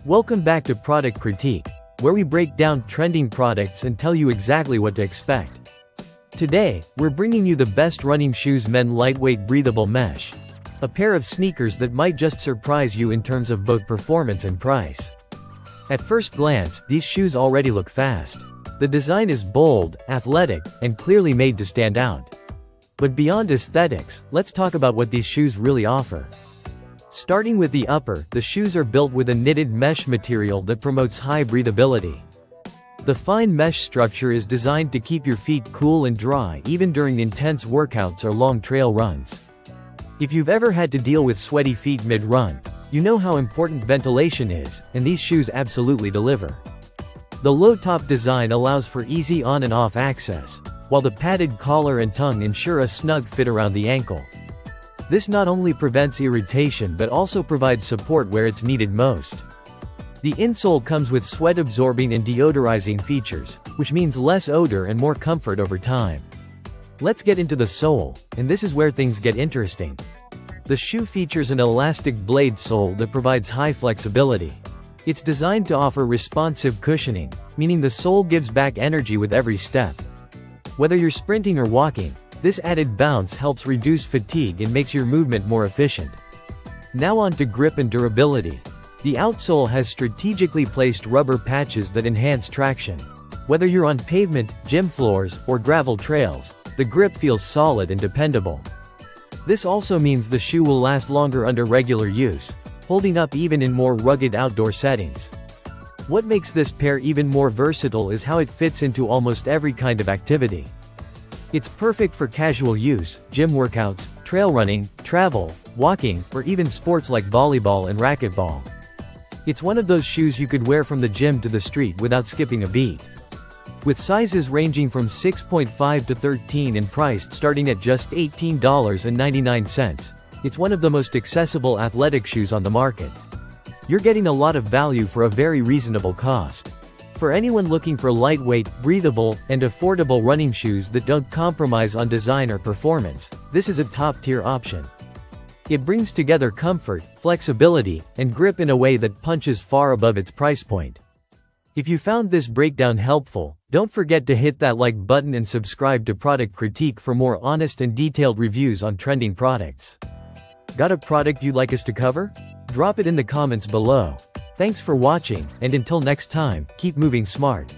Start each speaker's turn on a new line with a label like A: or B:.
A: Welcome back to Product Critique, where we break down trending products and tell you exactly what to expect. Today, we're bringing you the best running shoes men lightweight breathable mesh. A pair of sneakers that might just surprise you in terms of both performance and price. At first glance, these shoes already look fast. The design is bold, athletic, and clearly made to stand out. But beyond aesthetics, let's talk about what these shoes really offer. Starting with the upper, the shoes are built with a knitted mesh material that promotes high breathability. The fine mesh structure is designed to keep your feet cool and dry even during intense workouts or long trail runs. If you've ever had to deal with sweaty feet mid-run, you know how important ventilation is, and these shoes absolutely deliver. The low-top design allows for easy on and off access, while the padded collar and tongue ensure a snug fit around the ankle. This not only prevents irritation but also provides support where it's needed most. The insole comes with sweat-absorbing and deodorizing features, which means less odor and more comfort over time. Let's get into the sole, and this is where things get interesting. The shoe features an elastic blade sole that provides high flexibility. It's designed to offer responsive cushioning, meaning the sole gives back energy with every step. Whether you're sprinting or walking, this added bounce helps reduce fatigue and makes your movement more efficient. Now on to grip and durability. The outsole has strategically placed rubber patches that enhance traction. Whether you're on pavement, gym floors, or gravel trails, the grip feels solid and dependable. This also means the shoe will last longer under regular use, holding up even in more rugged outdoor settings. What makes this pair even more versatile is how it fits into almost every kind of activity. It's perfect for casual use, gym workouts, trail running, travel, walking, or even sports like volleyball and racquetball. It's one of those shoes you could wear from the gym to the street without skipping a beat. With sizes ranging from 6.5 to 13 and priced starting at just $18.99, it's one of the most accessible athletic shoes on the market. You're getting a lot of value for a very reasonable cost. For anyone looking for lightweight, breathable, and affordable running shoes that don't compromise on design or performance, this is a top-tier option. It brings together comfort, flexibility, and grip in a way that punches far above its price point. If you found this breakdown helpful, don't forget to hit that like button and subscribe to Product Critique for more honest and detailed reviews on trending products. Got a product you'd like us to cover? Drop it in the comments below. Thanks for watching, and until next time, keep moving smart.